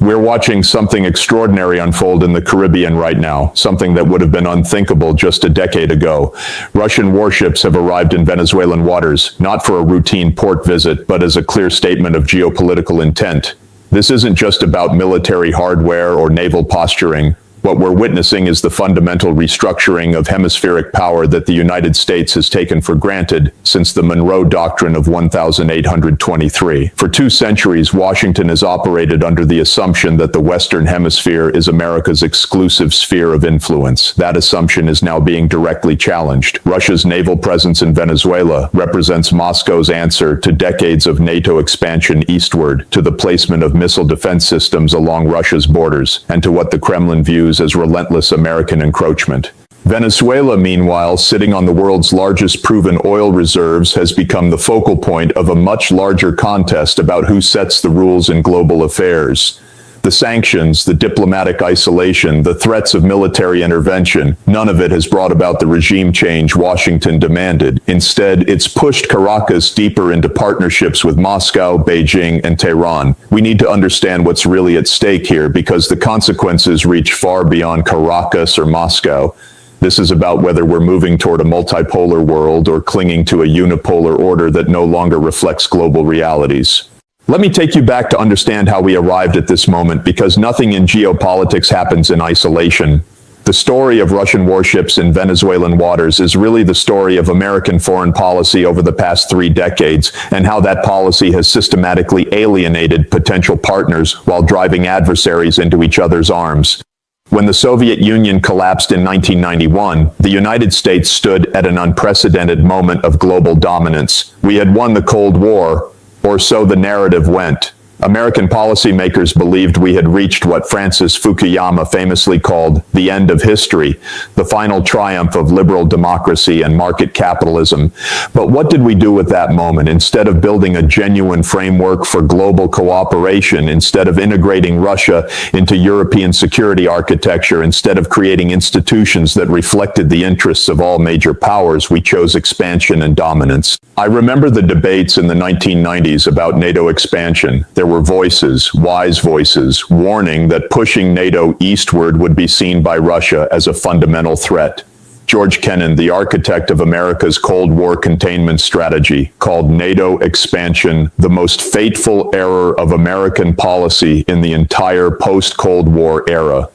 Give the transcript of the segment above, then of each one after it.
We're watching something extraordinary unfold in the Caribbean right now, something that would have been unthinkable just a decade ago. Russian warships have arrived in Venezuelan waters, not for a routine port visit, but as a clear statement of geopolitical intent. This isn't just about military hardware or naval posturing. What we're witnessing is the fundamental restructuring of hemispheric power that the United States has taken for granted since the Monroe Doctrine of 1823. For 2 centuries, Washington has operated under the assumption that the Western Hemisphere is America's exclusive sphere of influence. That assumption is now being directly challenged. Russia's naval presence in Venezuela represents Moscow's answer to decades of NATO expansion eastward, to the placement of missile defense systems along Russia's borders, and to what the Kremlin views as relentless American encroachment. Venezuela, meanwhile, sitting on the world's largest proven oil reserves, has become the focal point of a much larger contest about who sets the rules in global affairs. The sanctions, the diplomatic isolation, the threats of military intervention, none of it has brought about the regime change Washington demanded. Instead, it's pushed Caracas deeper into partnerships with Moscow, Beijing, and Tehran. We need to understand what's really at stake here, because the consequences reach far beyond Caracas or Moscow. This is about whether we're moving toward a multipolar world or clinging to a unipolar order that no longer reflects global realities. Let me take you back to understand how we arrived at this moment, because nothing in geopolitics happens in isolation. The story of Russian warships in Venezuelan waters is really the story of American foreign policy over the past 3 decades, and how that policy has systematically alienated potential partners while driving adversaries into each other's arms. When the Soviet Union collapsed in 1991, the United States stood at an unprecedented moment of global dominance. We had won the Cold War, or so the narrative went. American policymakers believed we had reached what Francis Fukuyama famously called the end of history, the final triumph of liberal democracy and market capitalism. But what did we do with that moment? Instead of building a genuine framework for global cooperation, instead of integrating Russia into European security architecture, instead of creating institutions that reflected the interests of all major powers, we chose expansion and dominance. I remember the debates in the 1990s about NATO expansion. There were voices, wise voices, warning that pushing NATO eastward would be seen by Russia as a fundamental threat. George Kennan, the architect of America's Cold War containment strategy, called NATO expansion the most fateful error of American policy in the entire post-Cold War era.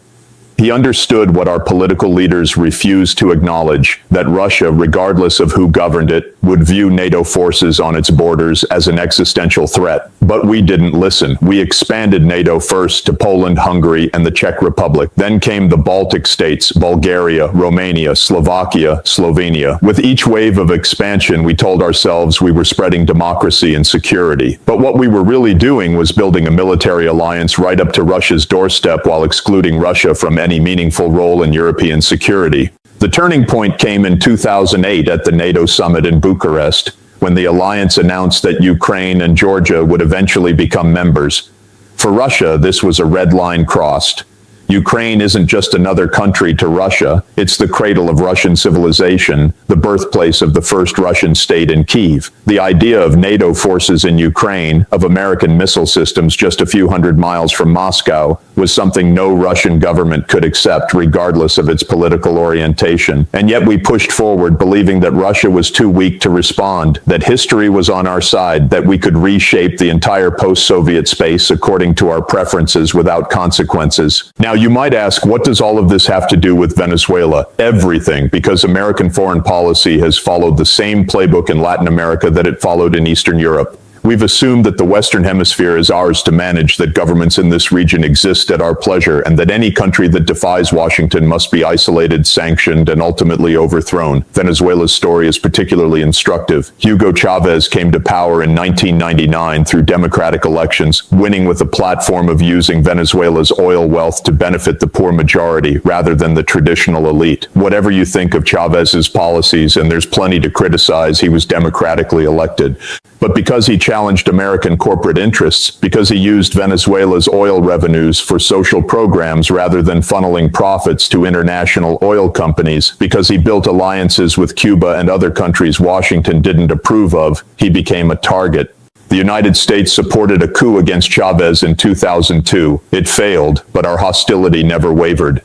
He understood what our political leaders refused to acknowledge, that Russia, regardless of who governed it, would view NATO forces on its borders as an existential threat. But we didn't listen. We expanded NATO first to Poland, Hungary, and the Czech Republic. Then came the Baltic states, Bulgaria, Romania, Slovakia, Slovenia. With each wave of expansion, we told ourselves we were spreading democracy and security. But what we were really doing was building a military alliance right up to Russia's doorstep while excluding Russia from any meaningful role in European security. The turning point came in 2008 at the NATO summit in Bucharest, when the alliance announced that Ukraine and Georgia would eventually become members. For Russia, this was a red line crossed. Ukraine isn't just another country to Russia, it's the cradle of Russian civilization, the birthplace of the first Russian state in Kyiv. The idea of NATO forces in Ukraine, of American missile systems just a few hundred miles from Moscow, was something no Russian government could accept, regardless of its political orientation. And yet we pushed forward, believing that Russia was too weak to respond, that history was on our side, that we could reshape the entire post-Soviet space according to our preferences without consequences. Now, you might ask, what does all of this have to do with Venezuela? Everything, because American foreign policy has followed the same playbook in Latin America that it followed in Eastern Europe. We've assumed that the Western Hemisphere is ours to manage, that governments in this region exist at our pleasure, and that any country that defies Washington must be isolated, sanctioned, and ultimately overthrown. Venezuela's story is particularly instructive. Hugo Chavez came to power in 1999 through democratic elections, winning with a platform of using Venezuela's oil wealth to benefit the poor majority rather than the traditional elite. Whatever you think of Chavez's policies, and there's plenty to criticize, he was democratically elected. But because he challenged American corporate interests, because he used Venezuela's oil revenues for social programs rather than funneling profits to international oil companies, because he built alliances with Cuba and other countries Washington didn't approve of, he became a target. The United States supported a coup against Chavez in 2002. It failed, but our hostility never wavered.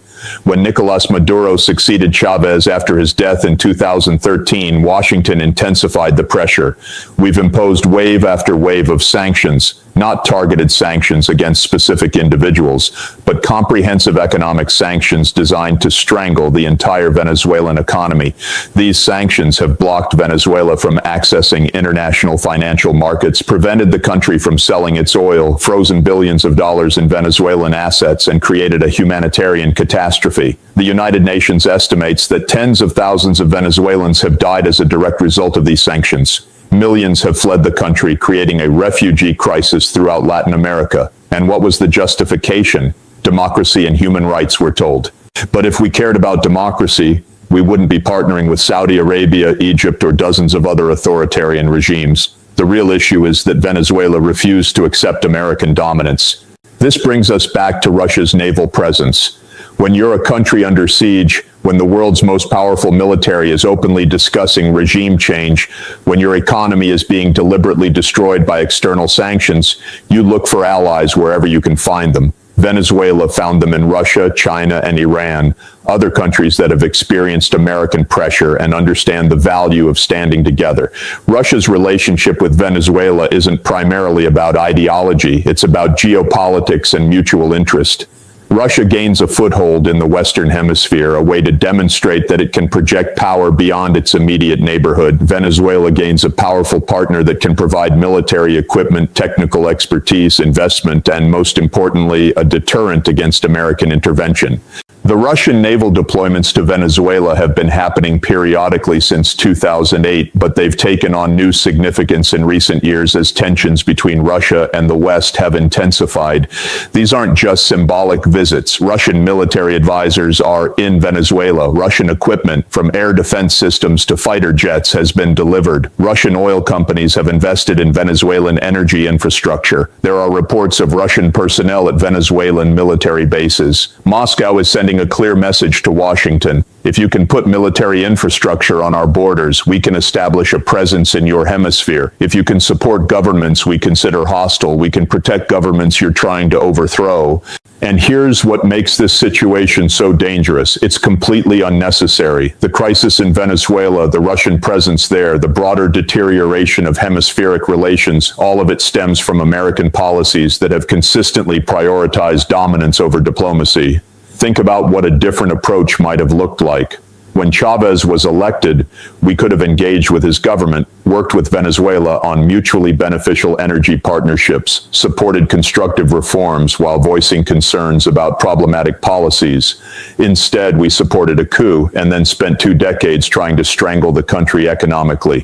When Nicolas Maduro succeeded Chavez after his death in 2013, Washington intensified the pressure. We've imposed wave after wave of sanctions, not targeted sanctions against specific individuals, but comprehensive economic sanctions designed to strangle the entire Venezuelan economy. These sanctions have blocked Venezuela from accessing international financial markets, prevented the country from selling its oil, frozen billions of dollars in Venezuelan assets, and created a humanitarian catastrophe. The United Nations estimates that tens of thousands of Venezuelans have died as a direct result of these sanctions. Millions have fled the country, creating a refugee crisis throughout Latin America. And what was the justification? Democracy and human rights, we're told. But if we cared about democracy, we wouldn't be partnering with Saudi Arabia, Egypt, or dozens of other authoritarian regimes. The real issue is that Venezuela refused to accept American dominance. This brings us back to Russia's naval presence. When you're a country under siege, when the world's most powerful military is openly discussing regime change, when your economy is being deliberately destroyed by external sanctions, you look for allies wherever you can find them. Venezuela found them in Russia, China, and Iran, other countries that have experienced American pressure and understand the value of standing together. Russia's relationship with Venezuela isn't primarily about ideology, it's about geopolitics and mutual interest. Russia gains a foothold in the Western Hemisphere, a way to demonstrate that it can project power beyond its immediate neighborhood. Venezuela gains a powerful partner that can provide military equipment, technical expertise, investment, and most importantly, a deterrent against American intervention. The Russian naval deployments to Venezuela have been happening periodically since 2008, but they've taken on new significance in recent years as tensions between Russia and the West have intensified. These aren't just symbolic visits. Russian military advisors are in Venezuela. Russian equipment, from air defense systems to fighter jets, has been delivered. Russian oil companies have invested in Venezuelan energy infrastructure. There are reports of Russian personnel at Venezuelan military bases. Moscow is sending a clear message to Washington. If you can put military infrastructure on our borders, we can establish a presence in your hemisphere. If you can support governments we consider hostile, we can protect governments you're trying to overthrow. And here's what makes this situation so dangerous. It's completely unnecessary. The crisis in Venezuela, the Russian presence there, the broader deterioration of hemispheric relations, all of it stems from American policies that have consistently prioritized dominance over diplomacy. Think about what a different approach might have looked like. When Chavez was elected, we could have engaged with his government, worked with Venezuela on mutually beneficial energy partnerships, supported constructive reforms while voicing concerns about problematic policies. Instead, we supported a coup and then spent 2 decades trying to strangle the country economically.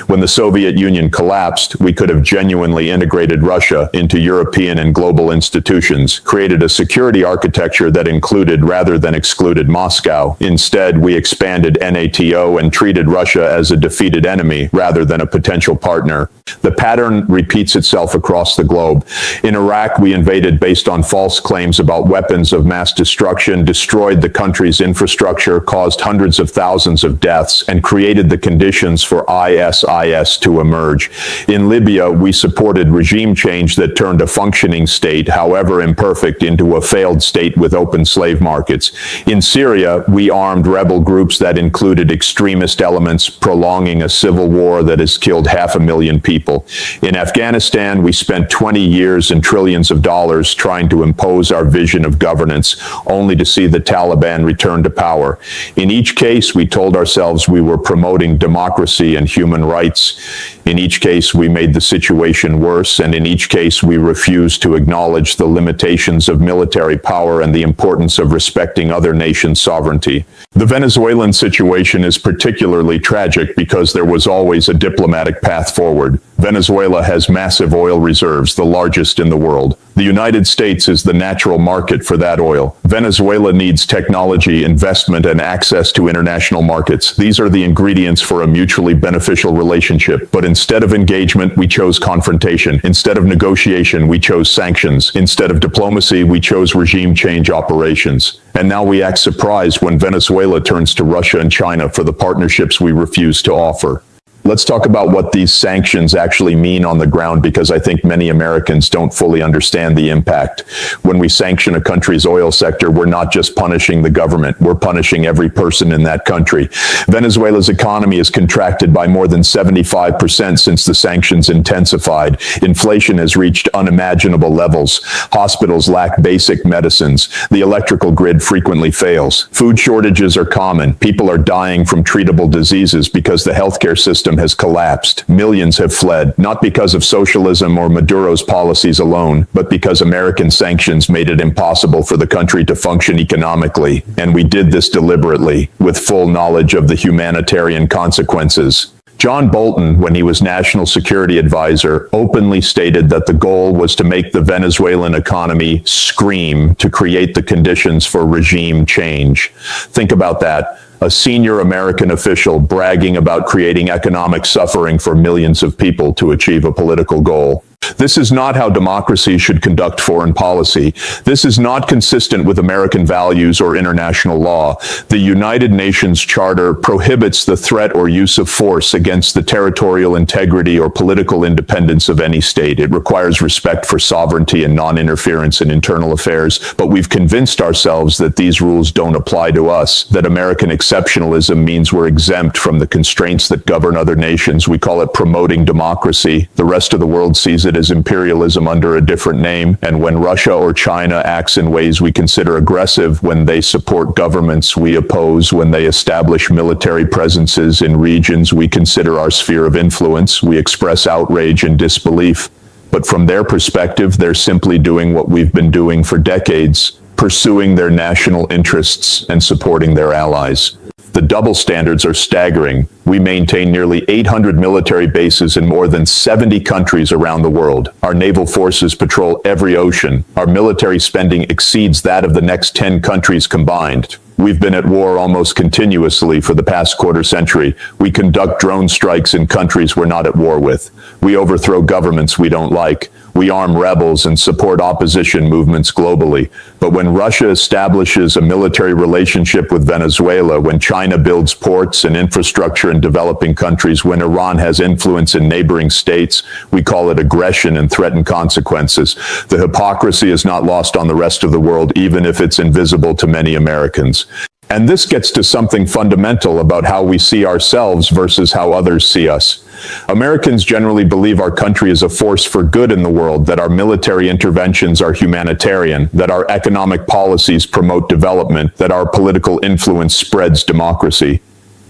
When the Soviet Union collapsed, we could have genuinely integrated Russia into European and global institutions, created a security architecture that included rather than excluded Moscow. Instead, we expanded NATO and treated Russia as a defeated enemy rather than a potential partner. The pattern repeats itself across the globe. In Iraq, we invaded based on false claims about weapons of mass destruction, destroyed the country's infrastructure, caused hundreds of thousands of deaths, and created the conditions for ISIS to emerge. In Libya, we supported regime change that turned a functioning state, however imperfect, into a failed state with open slave markets. In Syria, we armed rebel groups that included extremist elements, prolonging a civil war that has killed 500,000 people. In Afghanistan, we spent 20 years and trillions of dollars trying to impose our vision of governance, only to see the Taliban return to power. In each case, we told ourselves we were promoting democracy and human rights. In each case, we made the situation worse, and in each case, we refused to acknowledge the limitations of military power and the importance of respecting other nations' sovereignty. The Venezuelan situation is particularly tragic because there was always a diplomatic path forward. Venezuela has massive oil reserves, the largest in the world. The United States is the natural market for that oil. Venezuela needs technology, investment, and access to international markets. These are the ingredients for a mutually beneficial relationship. But instead of engagement, we chose confrontation. Instead of negotiation, we chose sanctions. Instead of diplomacy, we chose regime change operations. And now we act surprised when Venezuela turns to Russia and China for the partnerships we refuse to offer. Let's talk about what these sanctions actually mean on the ground, because I think many Americans don't fully understand the impact. When we sanction a country's oil sector, we're not just punishing the government, we're punishing every person in that country. Venezuela's economy has contracted by more than 75% since the sanctions intensified. Inflation has reached unimaginable levels. Hospitals lack basic medicines. The electrical grid frequently fails. Food shortages are common. People are dying from treatable diseases because the healthcare system has collapsed. Millions have fled, not because of socialism or Maduro's policies alone, but because American sanctions made it impossible for the country to function economically. And we did this deliberately, with full knowledge of the humanitarian consequences. John Bolton, when he was National Security Advisor, openly stated that the goal was to make the Venezuelan economy scream to create the conditions for regime change. Think about that. A senior American official bragging about creating economic suffering for millions of people to achieve a political goal. This is not how democracy should conduct foreign policy. This is not consistent with American values or international law. The United Nations Charter prohibits the threat or use of force against the territorial integrity or political independence of any state. It requires respect for sovereignty and non-interference in internal affairs, but we've convinced ourselves that these rules don't apply to us, that American exceptionalism means we're exempt from the constraints that govern other nations. We call it promoting democracy. The rest of the world sees it as imperialism under a different name, and when Russia or China acts in ways we consider aggressive, when they support governments we oppose, when they establish military presences in regions we consider our sphere of influence, we express outrage and disbelief. But from their perspective, they're simply doing what we've been doing for decades, pursuing their national interests and supporting their allies. The double standards are staggering. We maintain nearly 800 military bases in more than 70 countries around the world. Our naval forces patrol every ocean. Our military spending exceeds that of the next 10 countries combined. We've been at war almost continuously for the past quarter century. We conduct drone strikes in countries we're not at war with. We overthrow governments we don't like. We arm rebels and support opposition movements globally. But when Russia establishes a military relationship with Venezuela, when China builds ports and infrastructure in developing countries, when Iran has influence in neighboring states, we call it aggression and threaten consequences. The hypocrisy is not lost on the rest of the world, even if it's invisible to many Americans. And this gets to something fundamental about how we see ourselves versus how others see us. Americans generally believe our country is a force for good in the world, that our military interventions are humanitarian, that our economic policies promote development, that our political influence spreads democracy.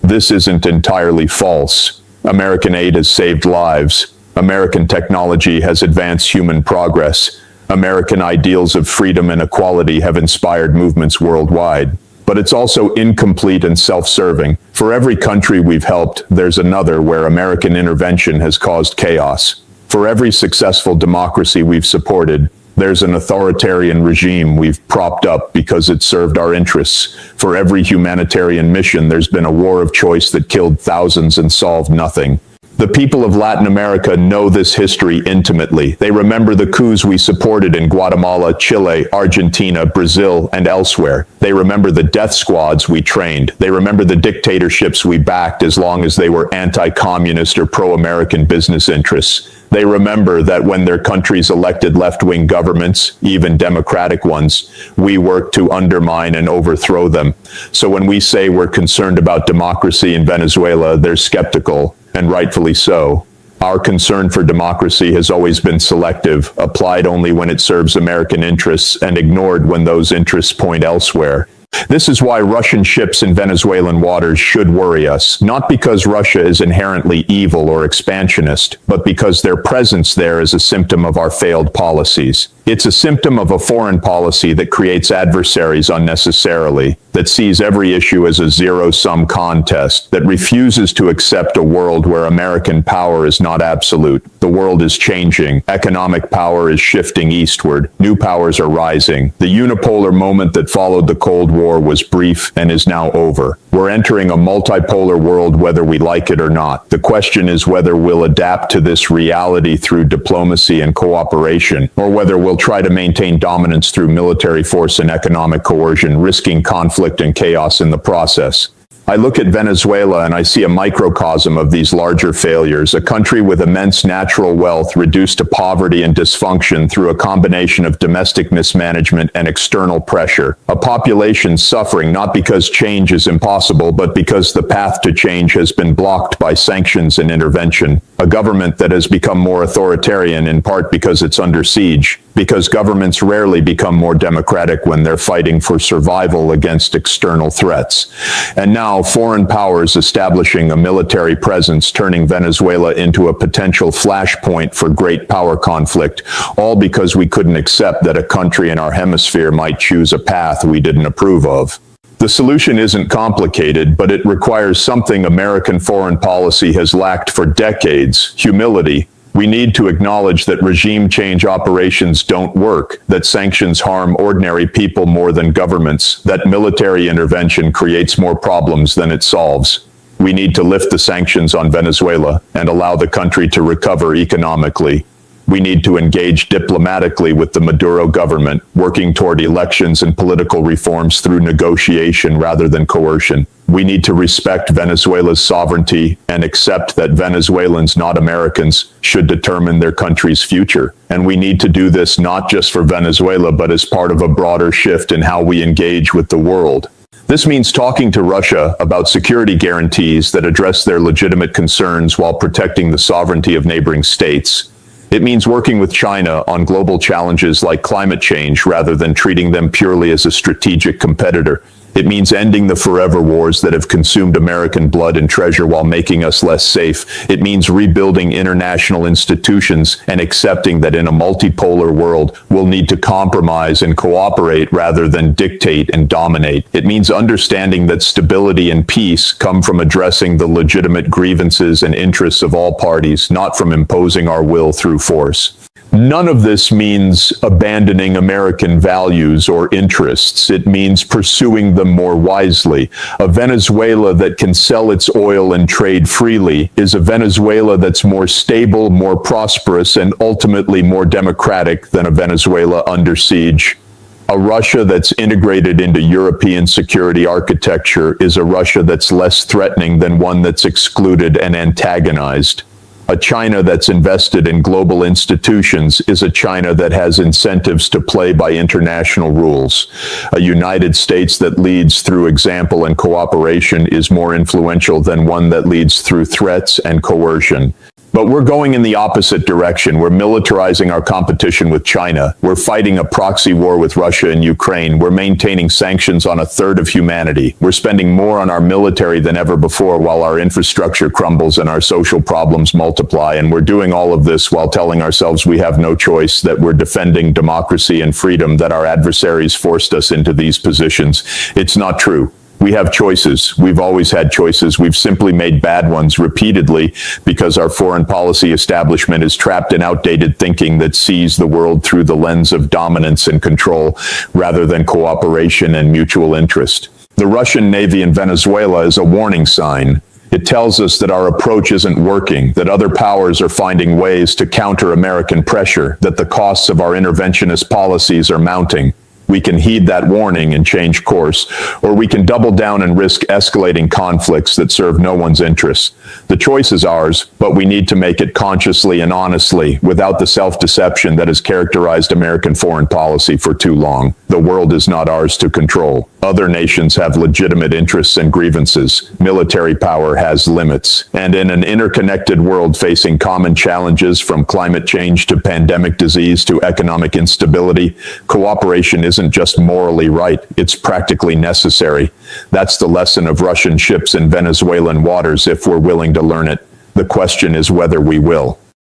This isn't entirely false. American aid has saved lives. American technology has advanced human progress. American ideals of freedom and equality have inspired movements worldwide. But it's also incomplete and self-serving. For every country we've helped, there's another where American intervention has caused chaos. For every successful democracy we've supported, there's an authoritarian regime we've propped up because it served our interests. For every humanitarian mission, there's been a war of choice that killed thousands and solved nothing. The people of Latin America know this history intimately. They remember the coups we supported in Guatemala, Chile, Argentina, Brazil, and elsewhere. They remember the death squads we trained. They remember the dictatorships we backed as long as they were anti-communist or pro-American business interests. They remember that when their countries elected left-wing governments, even democratic ones, we worked to undermine and overthrow them. So when we say we're concerned about democracy in Venezuela, they're skeptical, and rightfully so. Our concern for democracy has always been selective, applied only when it serves American interests, and ignored when those interests point elsewhere. This is why Russian ships in Venezuelan waters should worry us, not because Russia is inherently evil or expansionist, but because their presence there is a symptom of our failed policies. It's a symptom of a foreign policy that creates adversaries unnecessarily, that sees every issue as a zero-sum contest, that refuses to accept a world where American power is not absolute. The world is changing. Economic power is shifting eastward. New powers are rising. The unipolar moment that followed the Cold War was brief and is now over. We're entering a multipolar world whether we like it or not. The question is whether we'll adapt to this reality through diplomacy and cooperation, or whether we'll try to maintain dominance through military force and economic coercion, risking conflict and chaos in the process. I look at Venezuela and I see a microcosm of these larger failures, a country with immense natural wealth reduced to poverty and dysfunction through a combination of domestic mismanagement and external pressure, a population suffering not because change is impossible, but because the path to change has been blocked by sanctions and intervention, a government that has become more authoritarian in part because it's under siege, because governments rarely become more democratic when they're fighting for survival against external threats. And now foreign powers establishing a military presence, turning Venezuela into a potential flashpoint for great power conflict, all because we couldn't accept that a country in our hemisphere might choose a path we didn't approve of. The solution isn't complicated, but it requires something American foreign policy has lacked for decades: humility. We need to acknowledge that regime change operations don't work, that sanctions harm ordinary people more than governments, that military intervention creates more problems than it solves. We need to lift the sanctions on Venezuela and allow the country to recover economically. We need to engage diplomatically with the Maduro government, working toward elections and political reforms through negotiation rather than coercion. We need to respect Venezuela's sovereignty and accept that Venezuelans, not Americans, should determine their country's future. And we need to do this not just for Venezuela, but as part of a broader shift in how we engage with the world. This means talking to Russia about security guarantees that address their legitimate concerns while protecting the sovereignty of neighboring states. It means working with China on global challenges like climate change rather than treating them purely as a strategic competitor. It means ending the forever wars that have consumed American blood and treasure while making us less safe. It means rebuilding international institutions and accepting that in a multipolar world, we'll need to compromise and cooperate rather than dictate and dominate. It means understanding that stability and peace come from addressing the legitimate grievances and interests of all parties, not from imposing our will through force. None of this means abandoning American values or interests. It means pursuing them more wisely. A Venezuela that can sell its oil and trade freely is a Venezuela that's more stable, more prosperous, and ultimately more democratic than a Venezuela under siege. A Russia that's integrated into European security architecture is a Russia that's less threatening than one that's excluded and antagonized. A China that's invested in global institutions is a China that has incentives to play by international rules. A United States that leads through example and cooperation is more influential than one that leads through threats and coercion. But we're going in the opposite direction. We're militarizing our competition with China. We're fighting a proxy war with Russia and Ukraine. We're maintaining sanctions on a third of humanity. We're spending more on our military than ever before while our infrastructure crumbles and our social problems multiply. And we're doing all of this while telling ourselves we have no choice, that we're defending democracy and freedom, that our adversaries forced us into these positions. It's not true. We have choices. We've always had choices. We've simply made bad ones repeatedly because our foreign policy establishment is trapped in outdated thinking that sees the world through the lens of dominance and control rather than cooperation and mutual interest. The Russian Navy in Venezuela is a warning sign. It tells us that our approach isn't working, that other powers are finding ways to counter American pressure, that the costs of our interventionist policies are mounting. We can heed that warning and change course, or we can double down and risk escalating conflicts that serve no one's interests. The choice is ours, but we need to make it consciously and honestly, without the self-deception that has characterized American foreign policy for too long. The world is not ours to control. Other nations have legitimate interests and grievances. Military power has limits. And in an interconnected world facing common challenges from climate change to pandemic disease to economic instability, cooperation isn't just morally right, it's practically necessary. That's the lesson of Russian ships in Venezuelan waters if we're willing to learn it. The question is whether we will.